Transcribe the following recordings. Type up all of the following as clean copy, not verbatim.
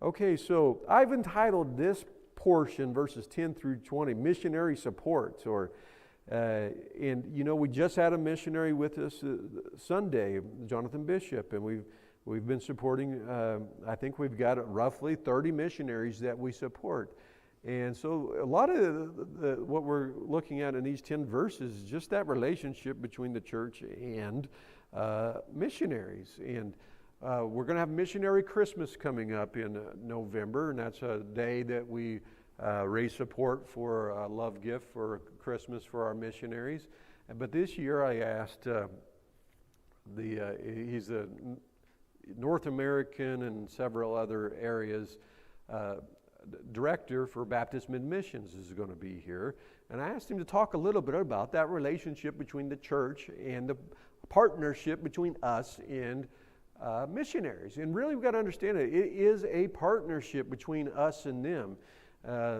Okay, so I've entitled this portion, verses 10 through 20, Missionary Support. And we just had a missionary with us Sunday, Jonathan Bishop, and we've been supporting, I think we've got roughly 30 missionaries that we support. And so a lot of what we're looking at in these 10 verses is just that relationship between the church and missionaries. And we're going to have Missionary Christmas coming up in November, and that's a day that we raise support for a love gift for Christmas for our missionaries. But this year I asked he's a North American and several other areas director for Baptist Mid-Missions is going to be here. And I asked him to talk a little bit about that relationship between the church and the partnership between us and missionaries. And really we've got to understand it is a partnership between us and them.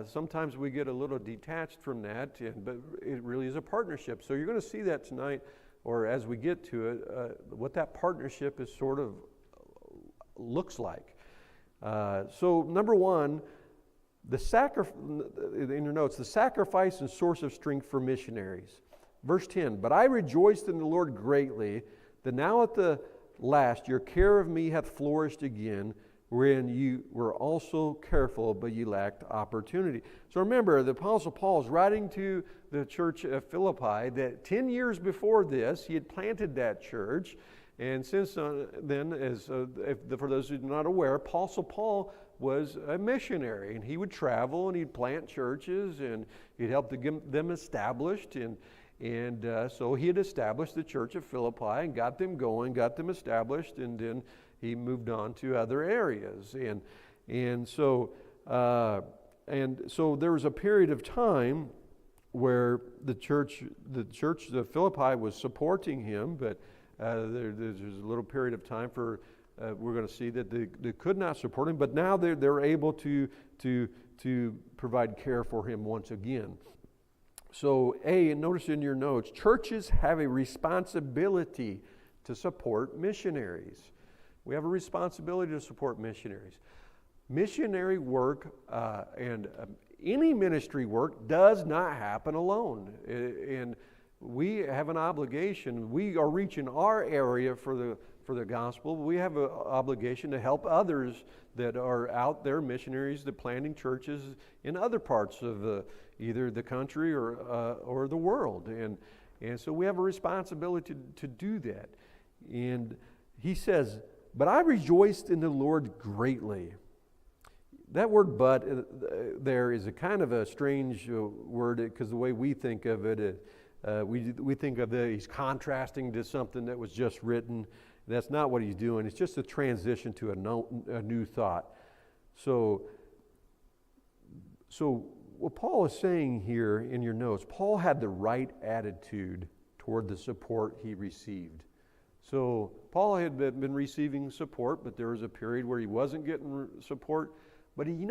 Sometimes we get a little detached from that, but it really is a partnership. So you're going to see that tonight, or as we get to it, what that partnership is sort of looks like. So number one, in your notes, the sacrifice and source of strength for missionaries. Verse 10, but I rejoiced in the Lord greatly, that now at the last your care of me hath flourished again, wherein you were also careful, but ye lacked opportunity. So remember, the Apostle Paul is writing to the church of Philippi that 10 years before this, he had planted that church. And since then, for those who are not aware, Apostle Paul was a missionary, and he would travel and he'd plant churches and he'd help to get them established. And so he had established the church of Philippi and got them going, got them established, and then he moved on to other areas. And so there was a period of time where the church of Philippi was supporting him, but there's a little period of time for we're going to see that they could not support him, but now they're able to provide care for him once again. So and notice in your notes, churches have a responsibility to support missionaries. We have a responsibility to support missionaries. Missionary work and any ministry work does not happen alone. And we have an obligation. We are reaching our area for the gospel. We have an obligation to help others that are out there, missionaries, that planting churches in other parts of either the country or the world. And so we have a responsibility to do that. And he says, but I rejoiced in the Lord greatly. That word "but" there is a kind of a strange word, because the way we think of it, we think of it, he's contrasting to something that was just written. That's not what he's doing. It's just a transition to a new thought. So what Paul is saying here in your notes, Paul had the right attitude toward the support he received. So Paul had been receiving support, but there was a period where he wasn't getting support. But he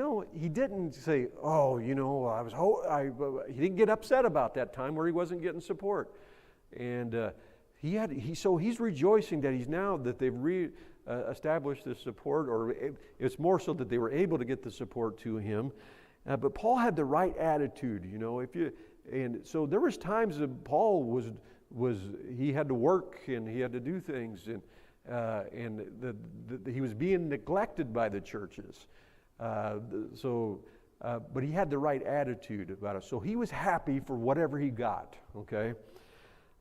didn't say, he didn't get upset about that time where he wasn't getting support. And he's rejoicing that they've established this support, or it's more so that they were able to get the support to him. But Paul had the right attitude, and so there was times that Paul he had to work and he had to do things, and he was being neglected by the churches. But he had the right attitude about it. So he was happy for whatever he got, okay?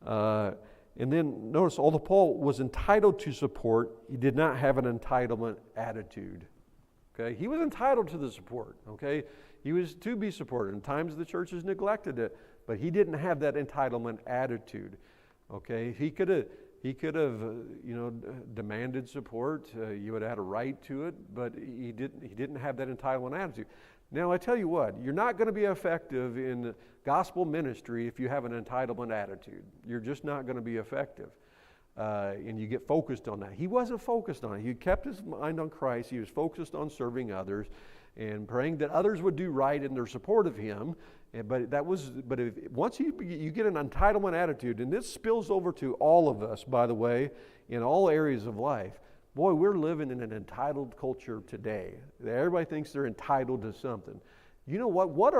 And then notice, although Paul was entitled to support, he did not have an entitlement attitude, okay? He was entitled to the support, okay? He was to be supported. In times the churches neglected it, but he didn't have that entitlement attitude, okay? He could have, demanded support. You would have had a right to it, but he didn't have that entitlement attitude. Now, I tell you what, you're not going to be effective in gospel ministry if you have an entitlement attitude. You're just not going to be effective. And you get focused on that. He wasn't focused on it. He kept his mind on Christ. He was focused on serving others and praying that others would do right in their support of him. Once you get an entitlement attitude, and this spills over to all of us, by the way, in all areas of life. Boy, we're living in an entitled culture today. Everybody thinks they're entitled to something. You know what? What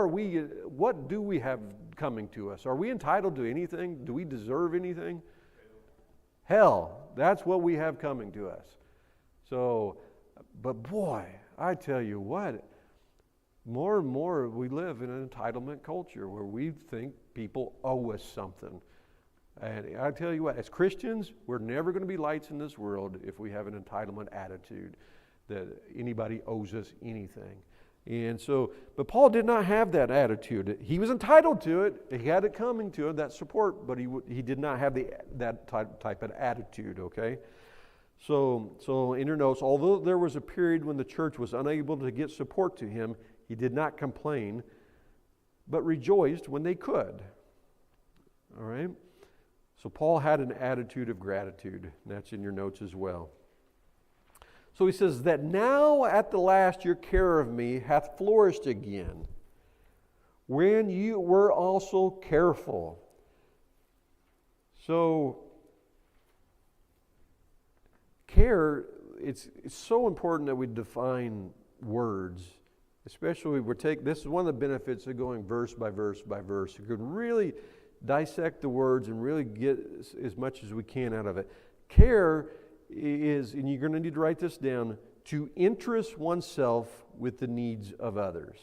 do we have coming to us? Are we entitled to anything? Do we deserve anything? Hell, that's what we have coming to us. So, but boy, I tell you what, more and more we live in an entitlement culture where we think people owe us something. And I tell you what, as Christians, we're never going to be lights in this world if we have an entitlement attitude that anybody owes us anything. And so, but Paul did not have that attitude. He was entitled to it. He had it coming to him, that support, but he did not have that type of attitude, okay? So in your notes, although there was a period when the church was unable to get support to him, he did not complain, but rejoiced when they could. All right? So Paul had an attitude of gratitude. That's in your notes as well. So he says, that now at the last your care of me hath flourished again, when you were also careful. So, care, it's so important that we define words, especially this is one of the benefits of going verse by verse by verse. You could really dissect the words and really get as much as we can out of it. Care is, and you're going to need to write this down, to interest oneself with the needs of others.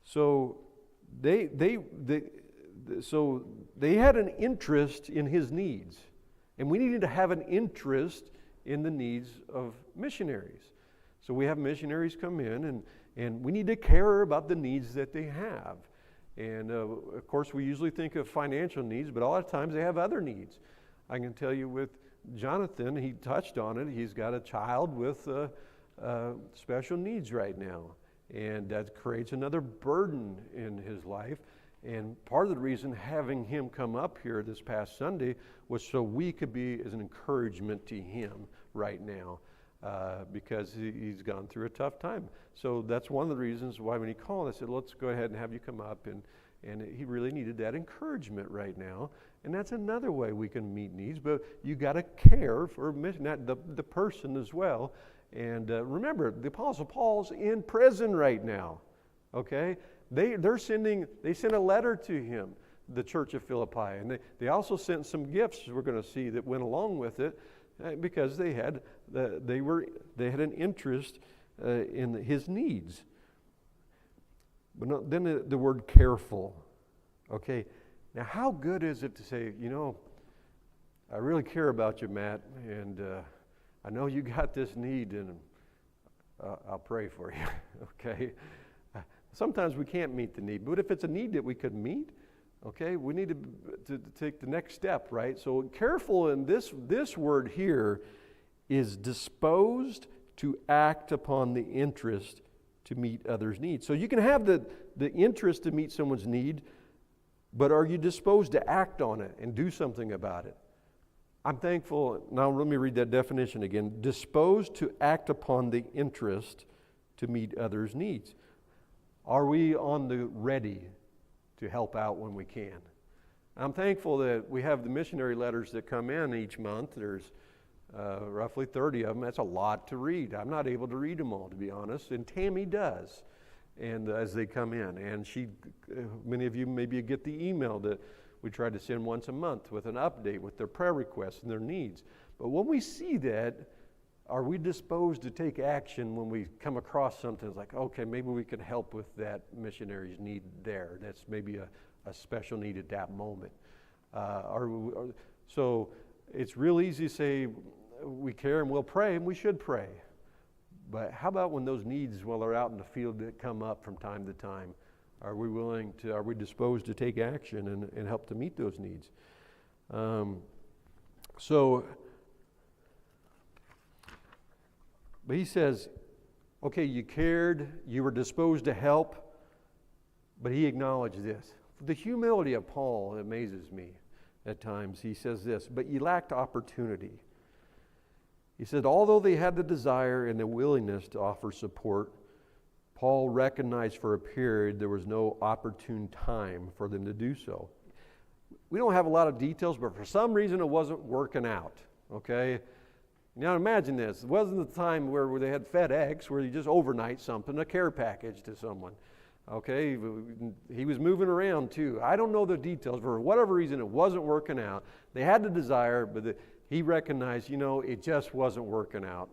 So they had an interest in his needs, and we needed to have an interest in the needs of missionaries. So we have missionaries come in, and we need to care about the needs that they have. And of course, we usually think of financial needs, but a lot of times they have other needs. I can tell you with Jonathan, he touched on it. He's got a child with special needs right now, and that creates another burden in his life. And part of the reason having him come up here this past Sunday was so we could be as an encouragement to him right now, because he's gone through a tough time. So that's one of the reasons why when he called, I said, let's go ahead and have you come up. And he really needed that encouragement right now. And that's another way we can meet needs, but you got to care for the person as well. And remember, the Apostle Paul's in prison right now, okay? They sent a letter to him, the church of Philippi, and they also sent some gifts we're going to see that went along with it, because they had an interest in his needs. But then the word careful, okay? Now, how good is it to say, I really care about you, Matt, and I know you got this need, and I'll pray for you, okay? Sometimes we can't meet the need, but if it's a need that we could meet, okay, we need to take the next step, right? So careful in this word here is disposed to act upon the interest to meet others' needs. So you can have the interest to meet someone's need, but are you disposed to act on it and do something about it? I'm thankful. Now let me read that definition again. Disposed to act upon the interest to meet others' needs. Are we on the ready to help out when we can? I'm thankful that we have the missionary letters that come in each month. There's roughly 30 of them. That's a lot to read. I'm not able to read them all, to be honest, and Tammy does. And as they come in, and many of you maybe get the email that we try to send once a month with an update with their prayer requests and their needs. But when we see that, are we disposed to take action when we come across something like, okay, maybe we could help with that missionary's need there. That's maybe a special need at that moment. So it's real easy to say we care and we'll pray, and we should pray. But how about when those needs, while they're out in the field, that come up from time to time? Are we disposed to take action and help to meet those needs? But he says, okay, you cared, you were disposed to help, but he acknowledged this. The humility of Paul amazes me at times. He says this, but you lacked opportunity. He said, although they had the desire and the willingness to offer support, Paul recognized for a period there was no opportune time for them to do so. We don't have a lot of details, but for some reason it wasn't working out. okay? Now imagine this. It wasn't the time where they had FedEx, where you just overnight something, a care package to someone. Okay, he was moving around too. I don't know the details. For whatever reason, it wasn't working out. They had the desire, but he recognized, it just wasn't working out.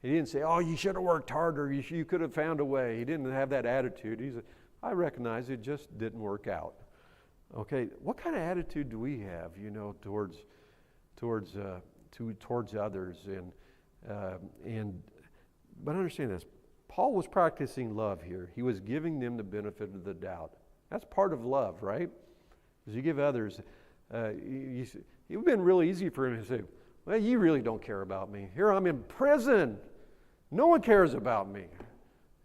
He didn't say, oh, you should have worked harder. You could have found a way. He didn't have that attitude. He said, I recognize it just didn't work out. Okay, what kind of attitude do we have, towards others? But understand this. Paul was practicing love here. He was giving them the benefit of the doubt. That's part of love, right? As you give others, it would have been really easy for him to say, well, you really don't care about me. Here I'm in prison. No one cares about me.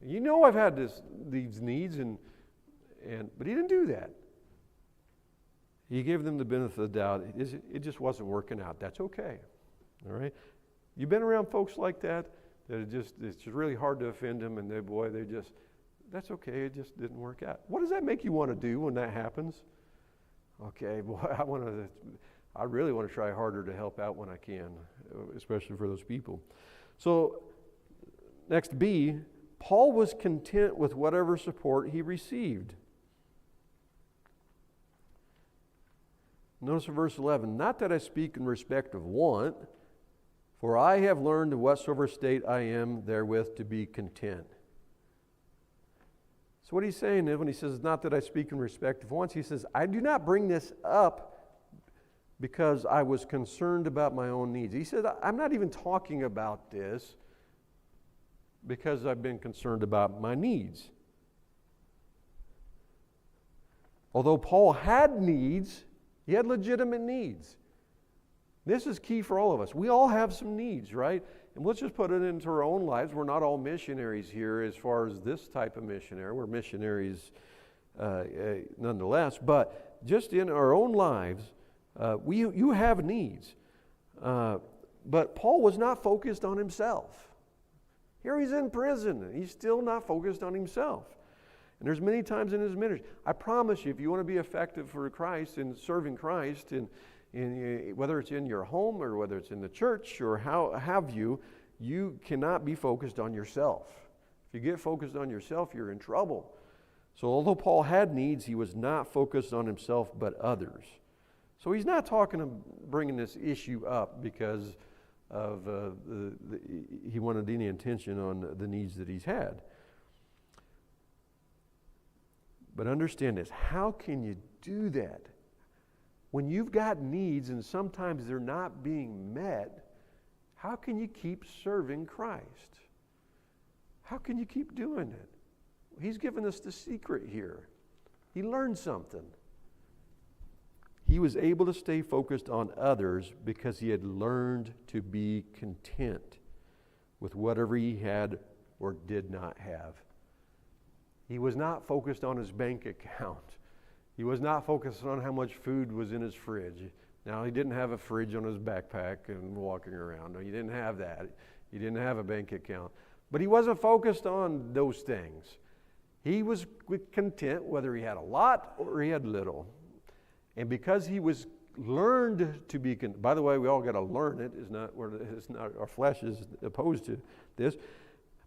I've had these needs, but he didn't do that. He gave them the benefit of the doubt. It just wasn't working out. That's okay. All right? You've been around folks like that it's just really hard to offend them, and that's okay, it just didn't work out. What does that make you want to do when that happens? Okay, boy, I really want to try harder to help out when I can, especially for those people. So, next B, Paul was content with whatever support he received. Notice in verse 11, not that I speak in respect of want, for I have learned in whatsoever state I am therewith to be content. So what he's saying is when he says, not that I speak in respect of wants, he says, I do not bring this up because I was concerned about my own needs. He said, I'm not even talking about this because I've been concerned about my needs. Although Paul had needs, he had legitimate needs. This is key for all of us. We all have some needs, right? And let's just put it into our own lives. We're not all missionaries here as far as this type of missionary. We're missionaries nonetheless. But just in our own lives, you have needs. But Paul was not focused on himself. Here he's in prison. He's still not focused on himself. And there's many times in his ministry. I promise you, if you want to be effective for Christ and serving Christ, and whether it's in your home or whether it's in the church or how have you cannot be focused on yourself. If you get focused on yourself, you're in trouble. So although Paul had needs, he was not focused on himself but others. So he's not bringing this issue up because of he wanted any attention on the needs that he's had. But understand this, how can you do that? When you've got needs and sometimes they're not being met, how can you keep serving Christ? How can you keep doing it? He's given us the secret here. He learned something. He was able to stay focused on others because he had learned to be content with whatever he had or did not have. He was not focused on his bank account. He was not focused on how much food was in his fridge. Now, he didn't have a fridge on his backpack and walking around. No, he didn't have that. He didn't have a bank account. But he wasn't focused on those things. He was content whether he had a lot or he had little. And because he was learned to be content, by the way, we all got to learn it. It's not our flesh is opposed to this.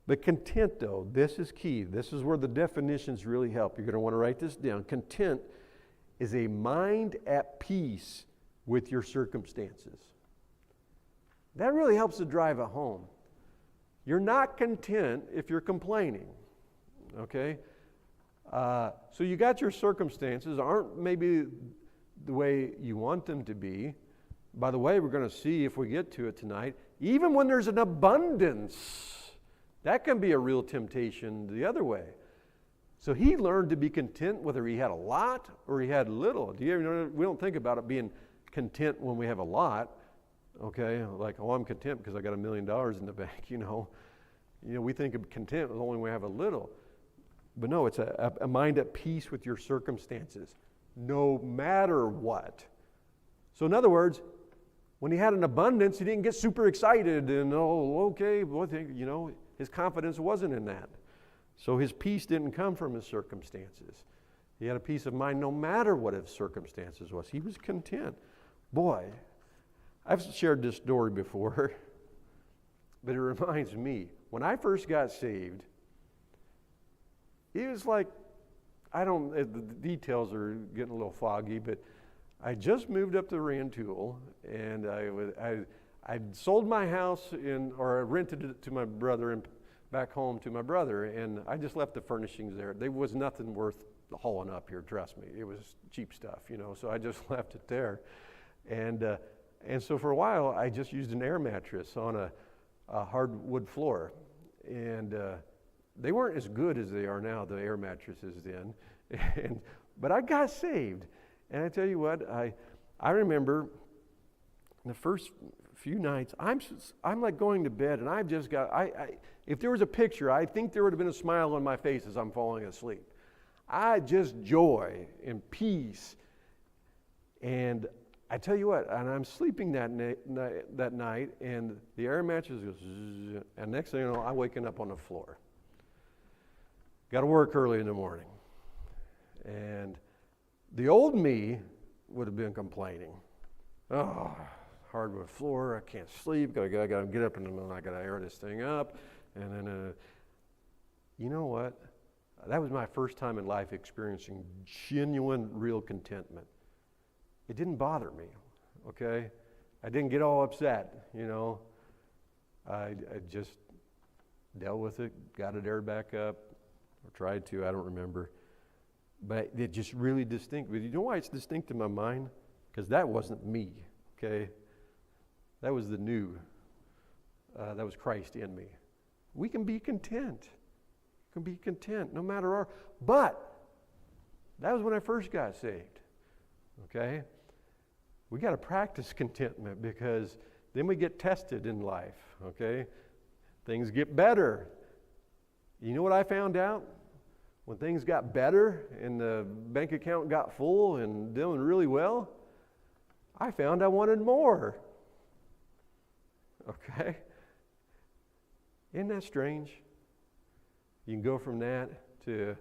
But content, though, this is key. This is where the definitions really help. You're going to want to write this down. Content is a mind at peace with your circumstances. That really helps to drive it home. You're not content if you're complaining, okay? So you got your circumstances, aren't maybe the way you want them to be. By the way, we're going to see if we get to it tonight, even when there's an abundance, that can be a real temptation the other way. So he learned to be content whether he had a lot or he had little. Do you ever know, we don't think about it being content when we have a lot. Okay, like, oh, I'm content because I got $1 million in the bank, you know. We think of content only when we have a little. But no, it's a mind at peace with your circumstances, no matter what. So in other words, when he had an abundance, he didn't get super excited and, his confidence wasn't in that. So his peace didn't come from his circumstances. He had a peace of mind no matter what his circumstances was. He was content. Boy, I've shared this story before, but it reminds me, when I first got saved, it was like, the details are getting a little foggy, but I just moved up to Rantoul, and I'd sold my house or I rented it to my brother and back home to my brother, and I just left the furnishings there. There was nothing worth hauling up here, trust me. It was cheap stuff, so I just left it there. And so for a while, I just used an air mattress on a hardwood floor. And they weren't as good as they are now, the air mattresses then. But I got saved. And I tell you what, I remember the first few nights, I'm like going to bed, and I've just got, if there was a picture, I think there would have been a smile on my face as I'm falling asleep. Just joy and peace. And I tell you what, and I'm sleeping that night, and the air mattress goes, zzz, and next thing you know, I'm waking up on the floor. Got to work early in the morning. And the old me would have been complaining. Oh, hardwood floor, I can't sleep, gotta get up in the middle, I gotta air this thing up. And then, you know what? That was my first time in life experiencing genuine, real contentment. It didn't bother me, okay? I didn't get all upset, I just dealt with it, got it aired back up, or tried to, I don't remember. But it just really distinct. But you know why it's distinct in my mind? Because that wasn't me, okay? That was the new. That was Christ in me. We can be content. We can be content no matter our. But that was when I first got saved, okay? We got to practice contentment because then we get tested in life, okay? Things get better. You know what I found out? When things got better and the bank account got full and doing really well, I found I wanted more. Okay? Isn't that strange? You can go from that to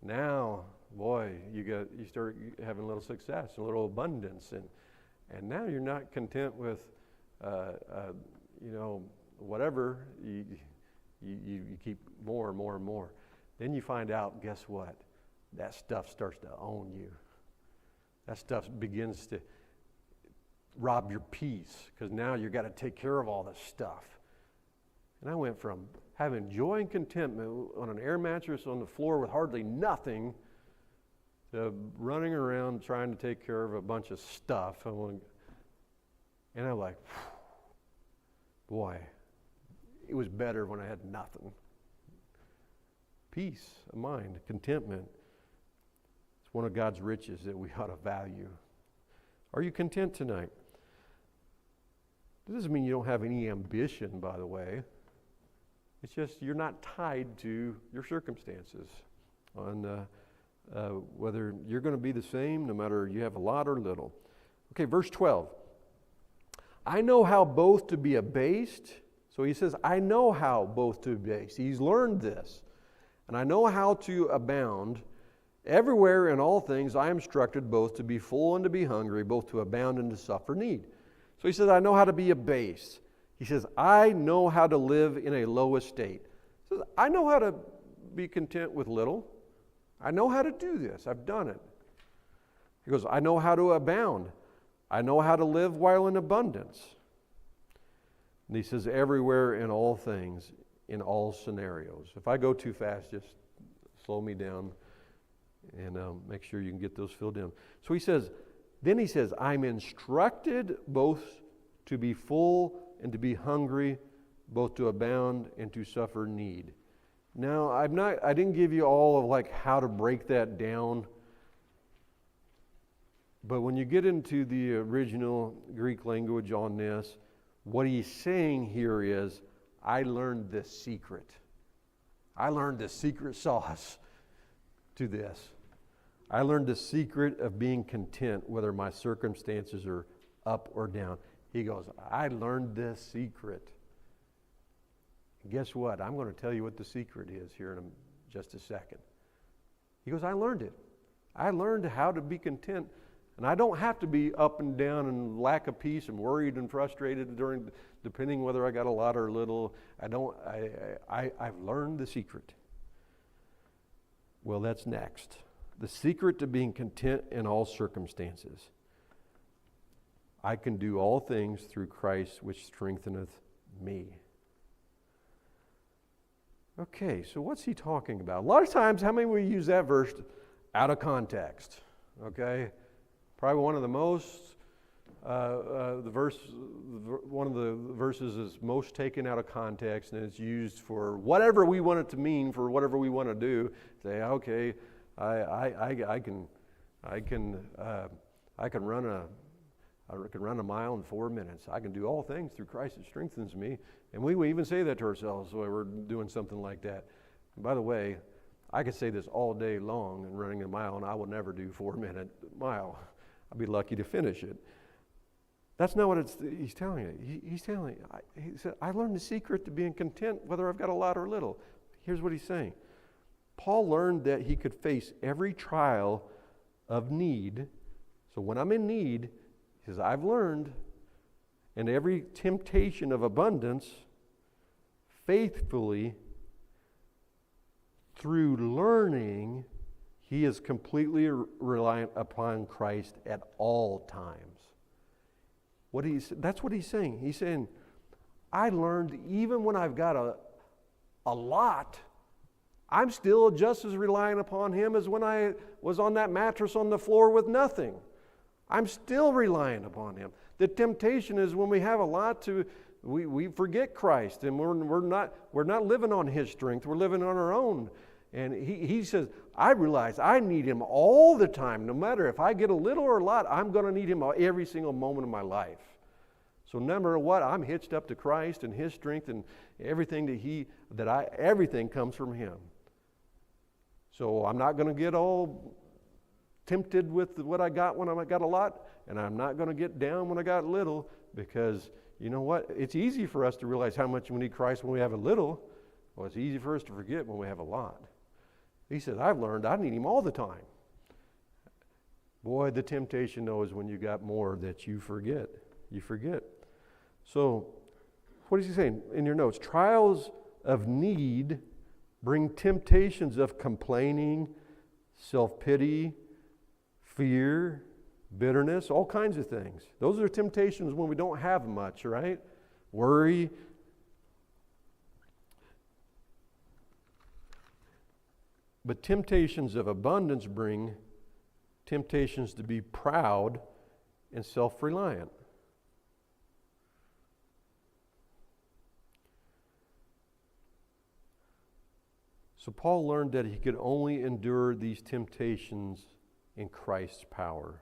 now, boy, you start having a little success, a little abundance, and now you're not content with, whatever. You keep more and more and more. Then you find out, guess what? That stuff starts to own you. That stuff begins to rob your peace because now you've got to take care of all this stuff. And I went from having joy and contentment on an air mattress on the floor with hardly nothing to running around trying to take care of a bunch of stuff. And I'm like, boy, it was better when I had nothing. Peace of mind, contentment. It's one of God's riches that we ought to value. Are you content tonight? That doesn't mean you don't have any ambition, by the way. It's just you're not tied to your circumstances on whether you're going to be the same no matter you have a lot or little. Okay, verse 12. I know how both to be abased. So he says, I know how both to be abased. He's learned this. And I know how to abound. Everywhere in all things I am instructed both to be full and to be hungry, both to abound and to suffer need. So he says, I know how to be abased. He says, I know how to live in a low estate. He says, I know how to be content with little. I know how to do this. I've done it. He goes, I know how to abound. I know how to live while in abundance. And he says, everywhere in all things, in all scenarios. If I go too fast, just slow me down and make sure you can get those filled in. So he says, I'm instructed both to be full and to be hungry, both to abound and to suffer need. Now, I didn't give you all of like how to break that down, but when you get into the original Greek language on this, what he's saying here is, I learned this secret. I learned the secret sauce to this. I learned the secret of being content whether my circumstances are up or down. He goes, I learned this secret. And guess what? I'm going to tell you what the secret is here in just a second. He goes, I learned it. I learned how to be content And I don't have to be up and down and lack of peace and worried and frustrated depending whether I got a lot or a little. I've learned the secret. Well, that's next. The secret to being content in all circumstances. I can do all things through Christ which strengtheneth me. Okay, so what's he talking about? A lot of times, how many we use that verse out of context? Okay, probably one of the most, one of the verses is most taken out of context, and it's used for whatever we want it to mean, for whatever we want to do. Say, okay, I can run a mile in 4 minutes. I can do all things through Christ that strengthens me. And we even say that to ourselves when we're doing something like that. And by the way, I could say this all day long and running a mile, and I will never do 4 minute mile. I'll be lucky to finish it. That's not what he's telling you. He said, I learned the secret to being content whether I've got a lot or little. Here's what he's saying. Paul learned that he could face every trial of need. So when I'm in need, he says, I've learned, and every temptation of abundance, faithfully, through learning, he is completely reliant upon Christ at all times. That's what he's saying. He's saying, I learned even when I've got a lot, I'm still just as reliant upon him as when I was on that mattress on the floor with nothing. I'm still reliant upon him. The temptation is when we have a lot we forget Christ, and we're not living on his strength. We're living on our own. And he says, I realize I need him all the time. No matter if I get a little or a lot, I'm going to need him every single moment of my life. So no matter what, I'm hitched up to Christ and his strength, and everything everything comes from him. So I'm not going to get all tempted with what I got when I got a lot, and I'm not going to get down when I got little, because you know what? It's easy for us to realize how much we need Christ when we have a little. Well, it's easy for us to forget when we have a lot. He says, I've learned I need him all the time. Boy, the temptation, though, is when you got more that you forget. You forget. So, what is he saying in your notes? Trials of need bring temptations of complaining, self-pity, fear, bitterness, all kinds of things. Those are temptations when we don't have much, right? Worry. But temptations of abundance bring temptations to be proud and self-reliant. So Paul learned that he could only endure these temptations in Christ's power.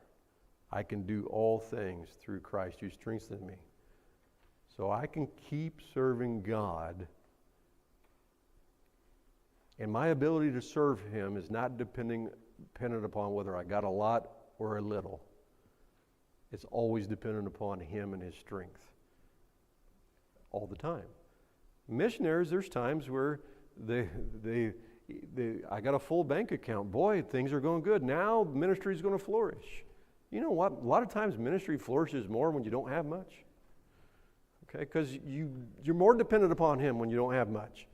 I can do all things through Christ who strengthens me. So I can keep serving God. And my ability to serve him is not dependent upon whether I got a lot or a little. It's always dependent upon him and his strength. All the time. Missionaries, there's times where I got a full bank account. Boy, things are going good. Now ministry is going to flourish. You know what? A lot of times ministry flourishes more when you don't have much. Okay, because you're more dependent upon him when you don't have much.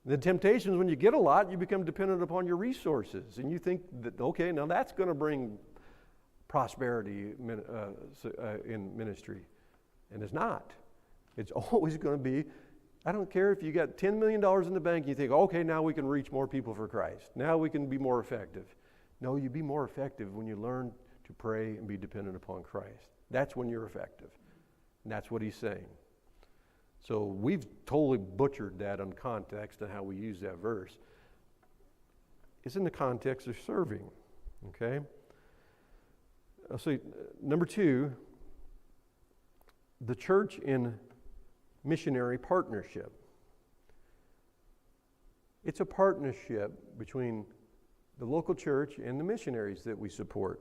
The temptation is when you get a lot, you become dependent upon your resources. And you think that, okay, now that's going to bring prosperity in ministry. And it's not. It's always going to be, I don't care if you got $10 million in the bank, you think, okay, now we can reach more people for Christ. Now we can be more effective. No, you be more effective when you learn to pray and be dependent upon Christ. That's when you're effective. And that's what he's saying. So we've totally butchered that on context and how we use that verse. It's in the context of serving. Okay? So number 2, the church in missionary partnership. It's a partnership between the local church and the missionaries that we support.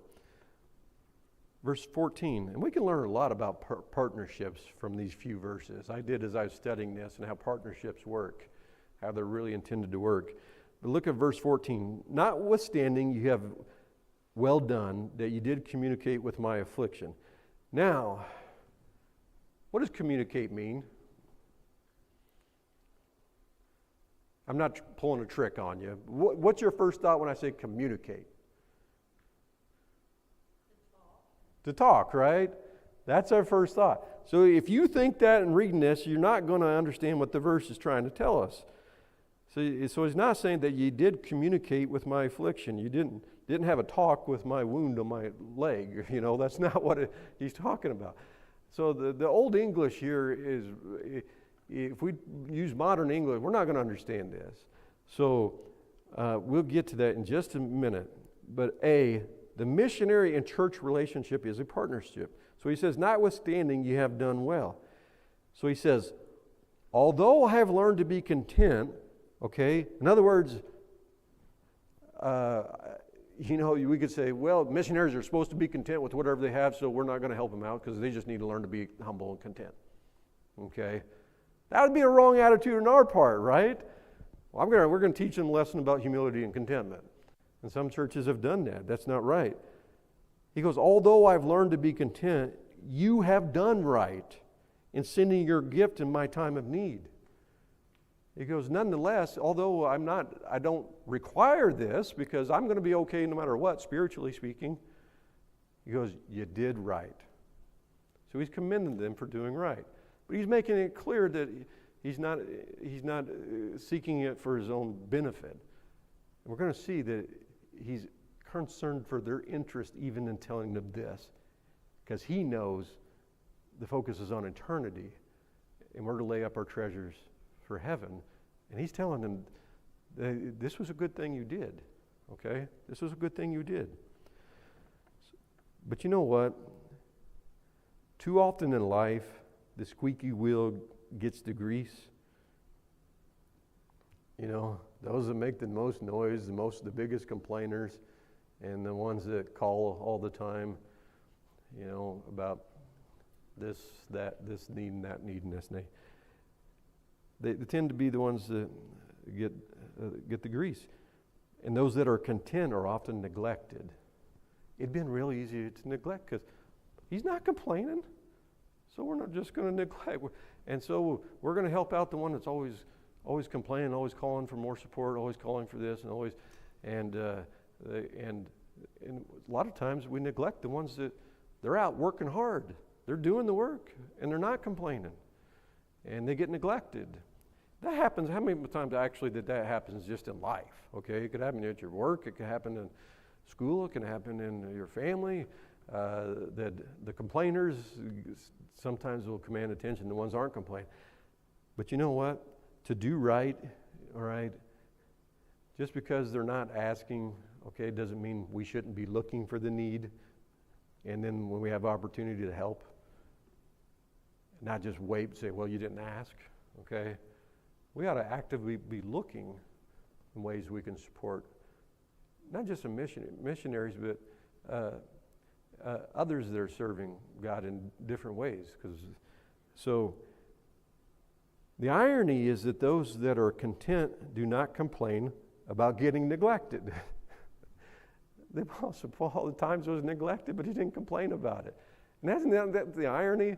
Verse 14, and we can learn a lot about partnerships from these few verses. I did as I was studying this and how partnerships work, how they're really intended to work. But look at verse 14. Notwithstanding, you have well done, that you did communicate with my affliction. Now, what does communicate mean? I'm not pulling a trick on you. What's your first thought when I say communicate? To talk, right? That's our first thought. So if you think that in reading this, you're not going to understand what the verse is trying to tell us. So he's not saying that you did communicate with my affliction. You didn't have a talk with my wound on my leg. You know, that's not what he's talking about. So the Old English here is, if we use modern English, we're not going to understand this. So we'll get to that in just a minute. But the missionary and church relationship is a partnership. So he says, notwithstanding, you have done well. So he says, although I have learned to be content, okay, in other words, we could say, well, missionaries are supposed to be content with whatever they have, so we're not going to help them out because they just need to learn to be humble and content. Okay? That would be a wrong attitude on our part, right? Well, we're going to teach them a lesson about humility and contentment. And some churches have done that. That's not right. He goes, although I've learned to be content, you have done right in sending your gift in my time of need. He goes, nonetheless, although I don't require this because I'm going to be okay no matter what, spiritually speaking, he goes, you did right. So he's commending them for doing right. But he's making it clear that he's not seeking it for his own benefit. And we're going to see that he's concerned for their interest even in telling them this, because he knows the focus is on eternity, and we're to lay up our treasures for heaven. And he's telling them, this was a good thing you did, okay? This was a good thing you did. But you know what? Too often in life, the squeaky wheel gets the grease. You know, those that make the most noise, the biggest complainers, and the ones that call all the time, you know, about this need and that need and this need. They tend to be the ones that get the grease. And those that are content are often neglected. It'd been really easy to neglect because he's not complaining. So we're not just going to neglect. And so we're going to help out the one that's always complaining, always calling for more support, always calling for this, and a lot of times we neglect the ones that they're out working hard. They're doing the work, and they're not complaining. And they get neglected. That happens, how many times actually that happens just in life? Okay, it could happen at your work, it could happen in school, it can happen in your family. That the complainers sometimes will command attention, the ones aren't complaining. But you know what? To do right, all right, just because they're not asking, okay, doesn't mean we shouldn't be looking for the need. And then when we have opportunity to help, not just wait and say, well, you didn't ask, okay? We ought to actively be looking in ways we can support not just the missionaries, but others that are serving God in different ways. So the irony is that those that are content do not complain about getting neglected. The Apostle Paul at times was neglected, but he didn't complain about it. And isn't that the irony?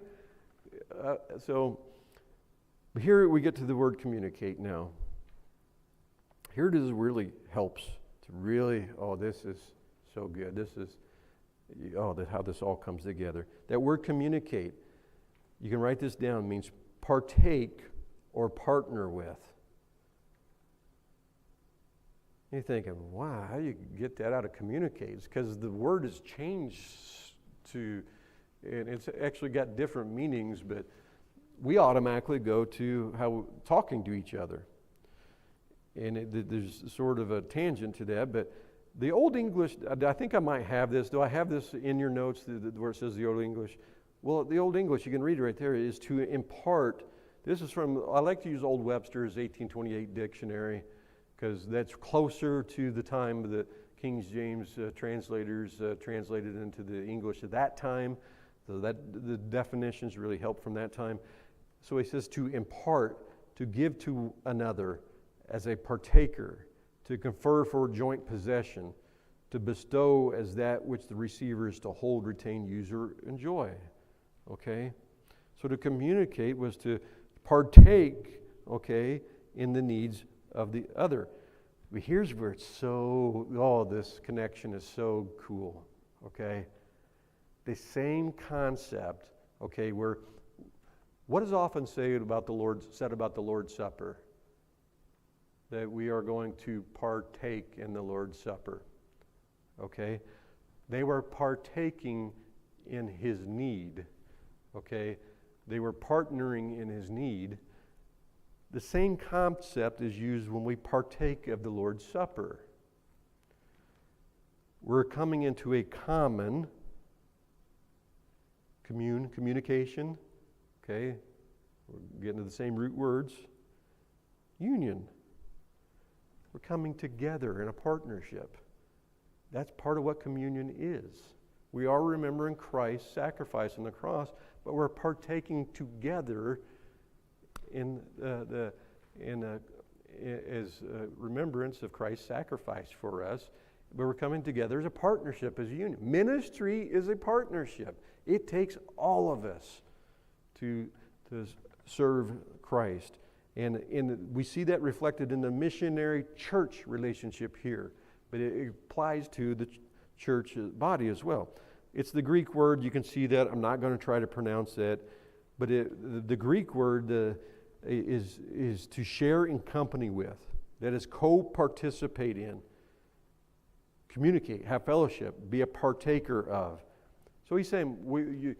But here we get to the word communicate now. Here it is really helps to really, this is so good. This is, how this all comes together. That word communicate, you can write this down, means partake or partner with. You're thinking, wow, how do you get that out of communicate? It's because the word has changed and it's actually got different meanings, but we automatically go to how talking to each other. And there's sort of a tangent to that, but the Old English, I think I might have this. Do I have this in your notes where it says the Old English? Well, the Old English, you can read it right there, is to impart. This is from, I like to use Old Webster's 1828 dictionary because that's closer to the time the King James translators translated into the English at that time. So that the definitions really help from that time. So he says to impart, to give to another as a partaker, to confer for joint possession, to bestow as that which the receiver is to hold, retain, use, or enjoy. Okay? So to communicate was to partake, okay, in the needs of the other. But here's where it's this connection is so cool, okay? The same concept, okay, where what is often said about the Lord's Supper? That we are going to partake in the Lord's Supper, okay? They were partaking in his need, okay? They were partnering in his need. The same concept is used when we partake of the Lord's Supper. We're coming into a common communication, okay? We're getting to the same root words. Union. We're coming together in a partnership. That's part of what communion is. We are remembering Christ's sacrifice on the cross, but we're partaking together as remembrance of Christ's sacrifice for us. But we're coming together as a partnership, as a union. Ministry is a partnership. It takes all of us to serve Christ. And we see that reflected in the missionary church relationship here. But it applies to the church body as well. It's the Greek word, you can see that. I'm not going to try to pronounce that. But the Greek word is to share in company with. That is co-participate in. Communicate, have fellowship, be a partaker of. So he's saying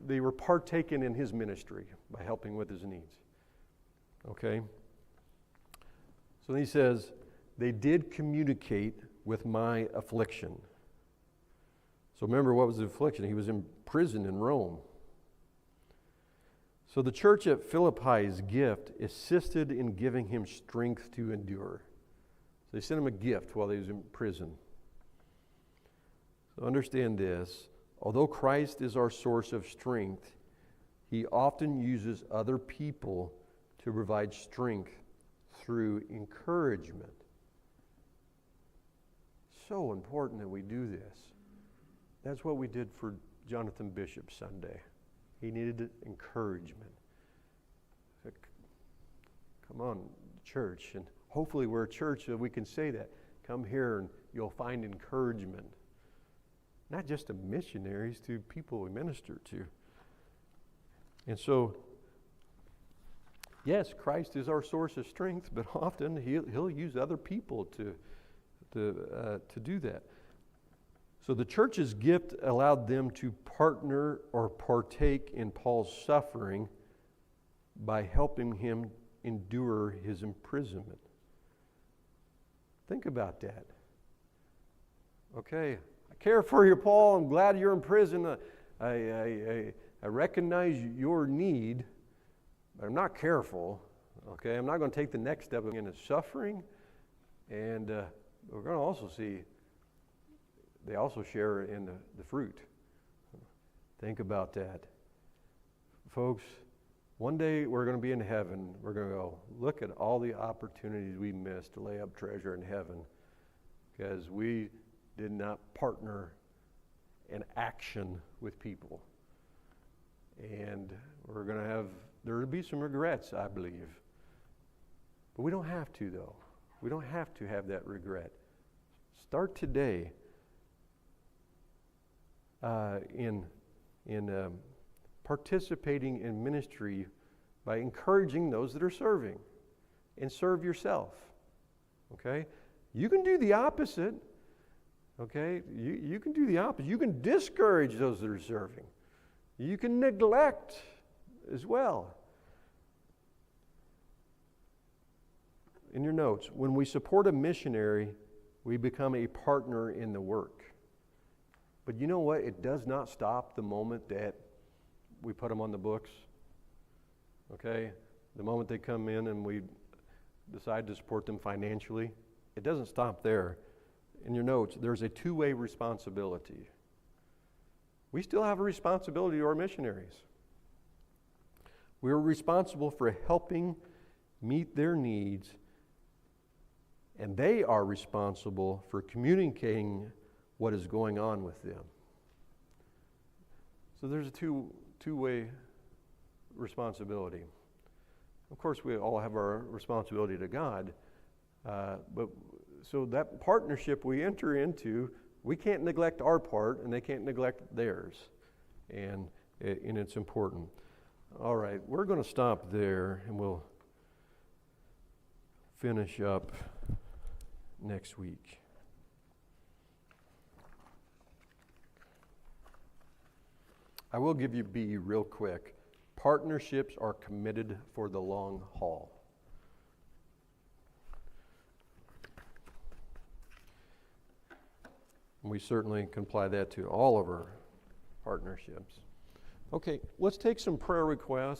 they were partaking in his ministry by helping with his needs. Okay? So then he says, they did communicate with my affliction. So remember, what was the affliction? He was in prison in Rome. So the church at Philippi's gift assisted in giving him strength to endure. So they sent him a gift while he was in prison. So understand this. Although Christ is our source of strength, he often uses other people to provide strength through encouragement. So important that we do this. That's what we did for Jonathan Bishop Sunday. He needed encouragement. Come on, church, and hopefully we're a church that we can say that. Come here and you'll find encouragement. Not just to missionaries, to people we minister to. And so, yes, Christ is our source of strength, but often he'll use other people to do that. So the church's gift allowed them to partner or partake in Paul's suffering by helping him endure his imprisonment. Think about that. Okay, I care for you, Paul. I'm glad you're in prison. I recognize your need, but I'm not careful. Okay, I'm not going to take the next step in his suffering. And we're going to also see they also share in the fruit. Think about that. Folks, one day we're going to be in heaven. We're going to go, look at all the opportunities we missed to lay up treasure in heaven because we did not partner in action with people. And there will be some regrets, I believe. But we don't have to, though. We don't have to have that regret. Start today in participating in ministry by encouraging those that are serving, and serve yourself. Okay? You can do the opposite. Okay? You can do the opposite. You can discourage those that are serving. You can neglect as well. In your notes, when we support a missionary, we become a partner in the work. But you know what? It does not stop the moment that we put them on the books. Okay? The moment they come in and we decide to support them financially, it doesn't stop there. In your notes, there's a two-way responsibility. We still have a responsibility to our missionaries. We're responsible for helping meet their needs and they are responsible for communicating what is going on with them. So there's a two-way responsibility. Of course, we all have our responsibility to God, but so that partnership we enter into, we can't neglect our part, and they can't neglect theirs, and it's important. All right, we're going to stop there, and we'll finish up next week. I will give you B real quick. Partnerships are committed for the long haul. We certainly can apply that to all of our partnerships. Okay, let's take some prayer requests.